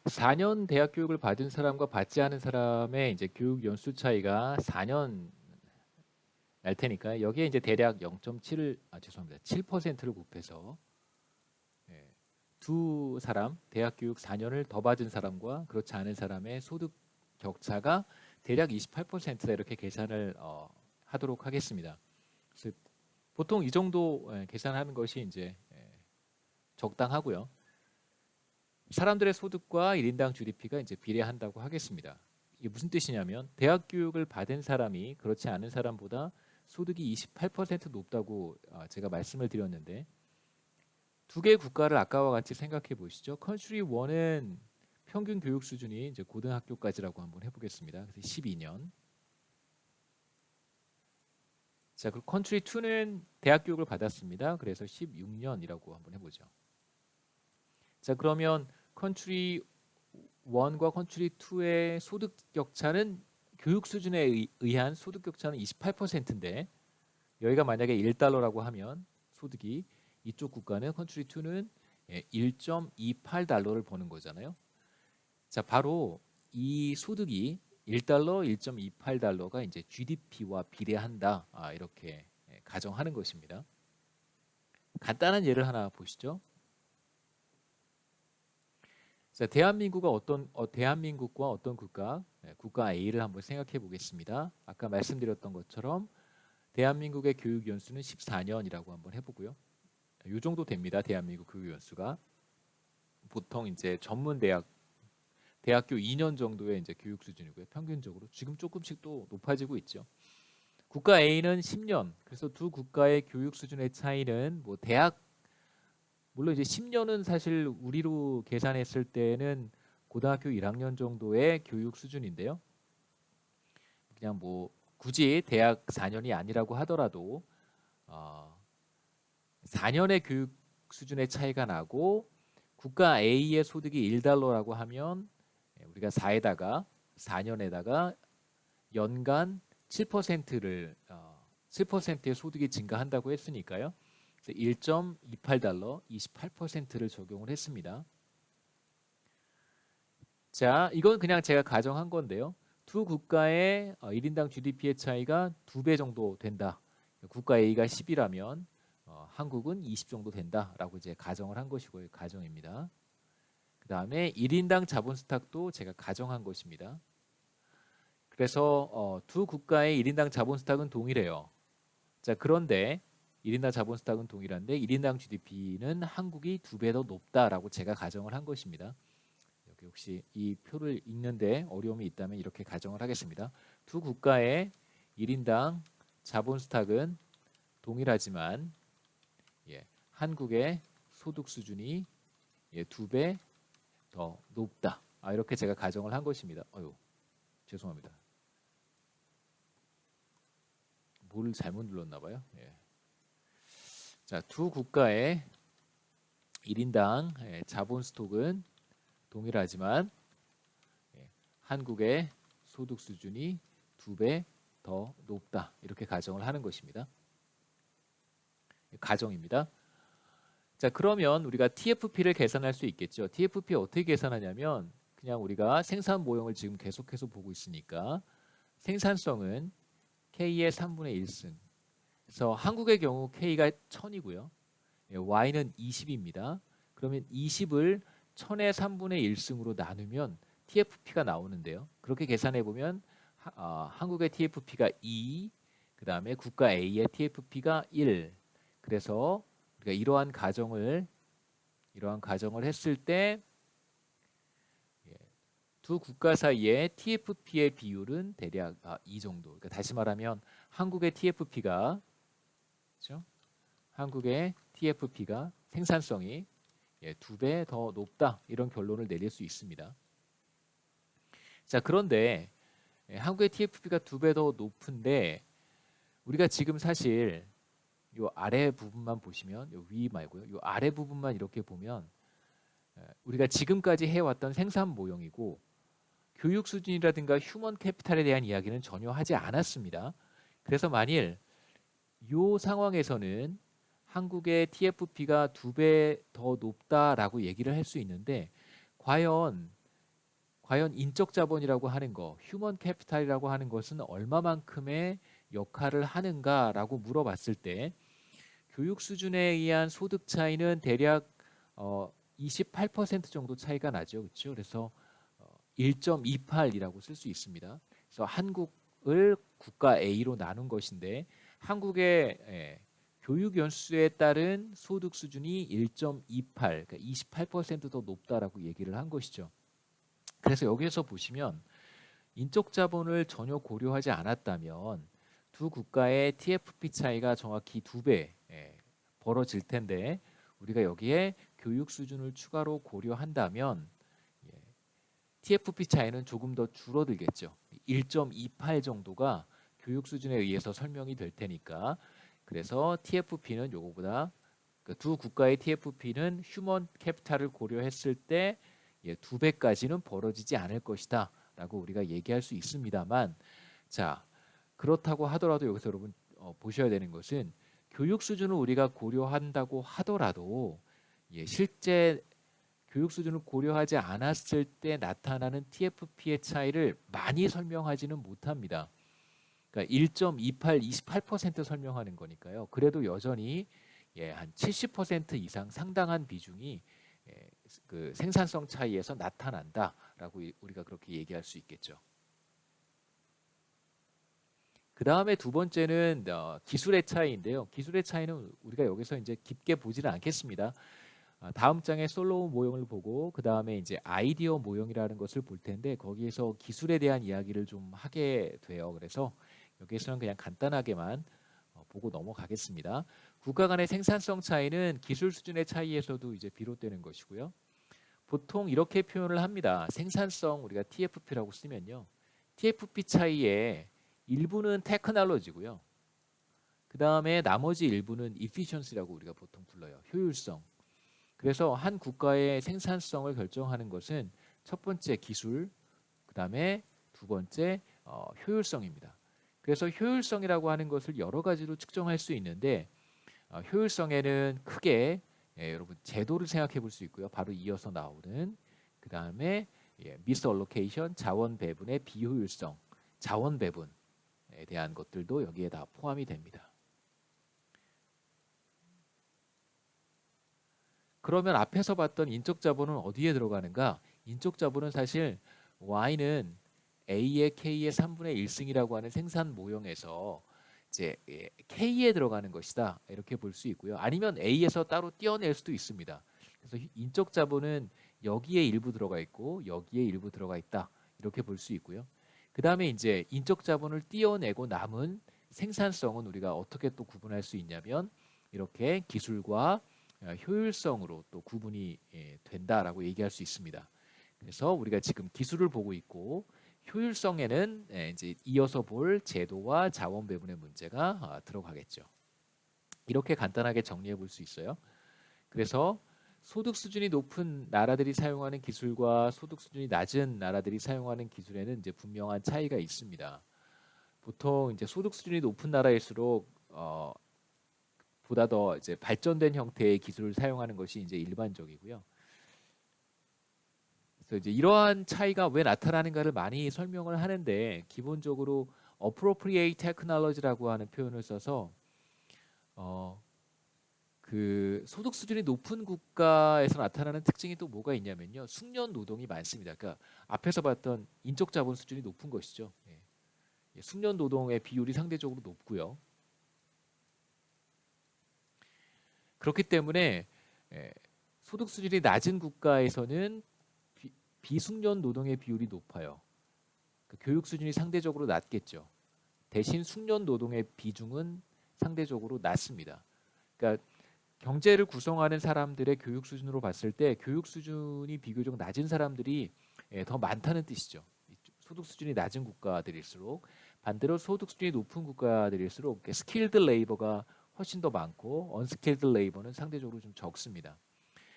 4년 대학 교육을 받은 사람과 받지 않은 사람의 이제 교육 연수 차이가 4년 날 테니까 여기에 이제 대략 0.7을 죄송합니다. 7%를 곱해서 예, 두 사람 대학 교육 4년을 더 받은 사람과 그렇지 않은 사람의 소득 격차가 대략 28%다 이렇게 계산을 하도록 하겠습니다. 그래서 보통 이 정도 계산하는 것이 이제 적당하고요. 사람들의 소득과 1인당 GDP가 이제 비례한다고 하겠습니다. 이게 무슨 뜻이냐면 대학 교육을 받은 사람이 그렇지 않은 사람보다 소득이 28% 높다고 제가 말씀을 드렸는데 두 개의 국가를 아까와 같이 생각해 보시죠. 컨트리 1은 평균 교육 수준이 이제 고등학교까지라고 한번 해보겠습니다. 그래서 12년. 자, 그리고 컨트리 2는 대학 교육을 받았습니다. 그래서 16년이라고 한번 해보죠. 자, 그러면 컨트리 1과 컨트리 2의 소득 격차는 교육 수준에 의한 소득 격차는 28%인데 여기가 만약에 1달러라고 하면 소득이 이쪽 국가는 컨트리 2는 1.28달러를 버는 거잖아요. 자, 바로 이 소득이 1달러, 1.28달러가 이제 GDP와 비례한다. 이렇게 가정하는 것입니다. 간단한 예를 하나 보시죠. 자, 대한민국과 어떤 국가, 국가 A를 한번 생각해 보겠습니다. 아까 말씀드렸던 것처럼 대한민국의 교육 연수는 14년이라고 한번 해보고요. 이 정도 됩니다. 대한민국 교육 연수가 보통 이제 전문 대학교 2년 정도의 이제 교육 수준이고요. 평균적으로 지금 조금씩 또 높아지고 있죠. 국가 A는 10년. 그래서 두 국가의 교육 수준의 차이는 뭐 대학 물론 이제 10년은 사실 우리로 계산했을 때는 고등학교 1학년 정도의 교육 수준인데요. 그냥 뭐 굳이 대학 4년이 아니라고 하더라도 4년의 교육 수준의 차이가 나고 국가 A의 소득이 1달러라고 하면 우리가 4년에다가 연간 7%의 소득이 증가한다고 했으니까요. 1.28달러 28%를 적용을 했습니다. 자, 이건 그냥 제가 가정한 건데요. 두 국가의 1인당 GDP의 차이가 2배 정도 된다. 국가 A가 10이라면 한국은 20 정도 된다라고 이제 가정을 한 것이고요. 가정입니다. 그 다음에 1인당 자본 스탁도 제가 가정한 것입니다. 그래서 두 국가의 1인당 자본 스탁은 동일해요. 자, 그런데 1인당 자본 스탁은 동일한데 1인당 GDP는 한국이 2배 더 높다라고 제가 가정을 한 것입니다. 여기 혹시 이 표를 읽는데 어려움이 있다면 이렇게 가정을 하겠습니다. 두 국가의 1인당 자본 스탁은 동일하지만 한국의 소득 수준이 2배 더 높다. 이렇게 제가 가정을 한 것입니다. 죄송합니다. 뭘 잘못 눌렀나 봐요. 자, 두 국가의 1인당 자본 스톡은 동일하지만 한국의 소득 수준이 2배 더 높다. 이렇게 가정을 하는 것입니다. 가정입니다. 자, 그러면 우리가 TFP를 계산할 수 있겠죠. TFP 어떻게 계산하냐면 그냥 우리가 생산 모형을 지금 계속해서 보고 있으니까 생산성은 K의 3분의 1승. 그래서 한국의 경우 K가 1000이고요. Y는 20입니다. 그러면 20을 1000의 3분의 1승으로 나누면 TFP가 나오는데요. 그렇게 계산해 보면 한국의 TFP가 2, 그 다음에 국가 A의 TFP가 1. 그래서 우리가 이러한 가정을 했을 때 두 국가 사이의 TFP의 비율은 대략 이 정도. 그러니까 다시 말하면 한국의 TFP가 그렇죠? 한국의 TFP가 생산성이 2배 더 높다. 이런 결론을 내릴 수 있습니다. 자, 그런데 한국의 TFP가 2배 더 높은데 우리가 지금 사실 이 아래 부분만 보시면 이 위 말고요. 이 아래 부분만 이렇게 보면 우리가 지금까지 해왔던 생산 모형이고 교육 수준이라든가 휴먼 캐피탈에 대한 이야기는 전혀 하지 않았습니다. 그래서 만일 이 상황에서는 한국의 TFP가 2배 더 높다라고 얘기를 할 수 있는데 과연 과연 인적 자본이라고 하는 거, 휴먼 캐피탈이라고 하는 것은 얼마만큼의 역할을 하는가라고 물어봤을 때 교육 수준에 의한 소득 차이는 대략 28% 정도 차이가 나죠. 그렇죠? 그래서 1.28이라고 쓸 수 있습니다. 그래서 한국을 국가 A로 나눈 것인데 한국의 교육 연수에 따른 소득 수준이 1.28, 그러니까 28%더 높다라고 얘기를 한 것이죠. 그래서 여기에서 보시면 인적 자본을 전혀 고려하지 않았다면 두 국가의 TFP 차이가 정확히 2배 벌어질 텐데 우리가 여기에 교육 수준을 추가로 고려한다면 TFP 차이는 조금 더 줄어들겠죠. 1.28 정도가 교육 수준에 의해서 설명이 될 테니까 그래서 TFP는 요거보다 두 국가의 TFP는 휴먼 캐피탈을 고려했을 때 2배까지는 벌어지지 않을 것이다 라고 우리가 얘기할 수 있습니다만 자 그렇다고 하더라도 여기서 여러분 보셔야 되는 것은 교육 수준을 우리가 고려한다고 하더라도 실제 교육 수준을 고려하지 않았을 때 나타나는 TFP의 차이를 많이 설명하지는 못합니다. 그러니까 1.28, 28% 설명하는 거니까요. 그래도 여전히 한 70% 이상 상당한 비중이 그 생산성 차이에서 나타난다라고 우리가 그렇게 얘기할 수 있겠죠. 그 다음에 두 번째는 기술의 차이인데요. 기술의 차이는 우리가 여기서 이제 깊게 보지는 않겠습니다. 다음 장에 솔로몬 모형을 보고 그 다음에 이제 아이디어 모형이라는 것을 볼 텐데 거기에서 기술에 대한 이야기를 좀 하게 돼요. 그래서 여기에서는 그냥 간단하게만 보고 넘어가겠습니다. 국가 간의 생산성 차이는 기술 수준의 차이에서도 이제 비롯되는 것이고요. 보통 이렇게 표현을 합니다. 생산성 우리가 TFP라고 쓰면요. TFP 차이에 일부는 테크놀로지고요. 그 다음에 나머지 일부는 efficiency라고 우리가 보통 불러요. 효율성. 그래서 한 국가의 생산성을 결정하는 것은 첫 번째 기술, 그 다음에 두 번째 효율성입니다. 그래서 효율성이라고 하는 것을 여러 가지로 측정할 수 있는데 효율성에는 크게 여러분 제도를 생각해 볼 수 있고요. 바로 이어서 나오는 그 다음에 미스얼로케이션, 자원 배분의 비효율성, 자원 배분에 대한 것들도 여기에 다 포함이 됩니다. 그러면 앞에서 봤던 인적 자본은 어디에 들어가는가? 인적 자본은 사실 Y는 A의 K의 3분의 1승이라고 하는 생산 모형에서 이제 K에 들어가는 것이다. 이렇게 볼 수 있고요. 아니면 A에서 따로 떼어낼 수도 있습니다. 그래서 인적 자본은 여기에 일부 들어가 있고 여기에 일부 들어가 있다. 이렇게 볼 수 있고요. 그 다음에 이제 인적 자본을 떼어내고 남은 생산성은 우리가 어떻게 또 구분할 수 있냐면 이렇게 기술과 효율성으로 또 구분이 된다라고 얘기할 수 있습니다. 그래서 우리가 지금 기술을 보고 있고 효율성에는 이제 이어서 볼 제도와 자원 배분의 문제가 들어가겠죠. 이렇게 간단하게 정리해 볼 수 있어요. 그래서 소득 수준이 높은 나라들이 사용하는 기술과 소득 수준이 낮은 나라들이 사용하는 기술에는 이제 분명한 차이가 있습니다. 보통 이제 소득 수준이 높은 나라일수록 보다 더 이제 발전된 형태의 기술을 사용하는 것이 이제 일반적이고요. 그래서 이제 이러한 차이가 왜 나타나는가를 많이 설명을 하는데 기본적으로 appropriate technology라고 하는 표현을 써서 그 소득 수준이 높은 국가에서 나타나는 특징이 또 뭐가 있냐면요. 숙련 노동이 많습니다. 그러니까 앞에서 봤던 인적 자본 수준이 높은 것이죠. 숙련 노동의 비율이 상대적으로 높고요. 그렇기 때문에 소득 수준이 낮은 국가에서는 비숙련 노동의 비율이 높아요. 교육 수준이 상대적으로 낮겠죠. 대신 숙련 노동의 비중은 상대적으로 낮습니다. 그러니까 경제를 구성하는 사람들의 교육 수준으로 봤을 때 교육 수준이 비교적 낮은 사람들이 더 많다는 뜻이죠. 소득 수준이 낮은 국가들일수록 반대로 소득 수준이 높은 국가들일수록 스킬드 레이버가 훨씬 더 많고 언스킬드 레이버는 상대적으로 좀 적습니다.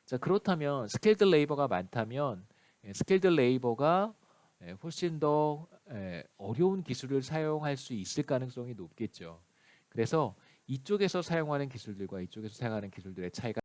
자, 그렇다면 스킬드 레이버가 많다면 스킬드 레이버가 훨씬 더 어려운 기술을 사용할 수 있을 가능성이 높겠죠. 그래서 이쪽에서 사용하는 기술들과 이쪽에서 사용하는 기술들의 차이가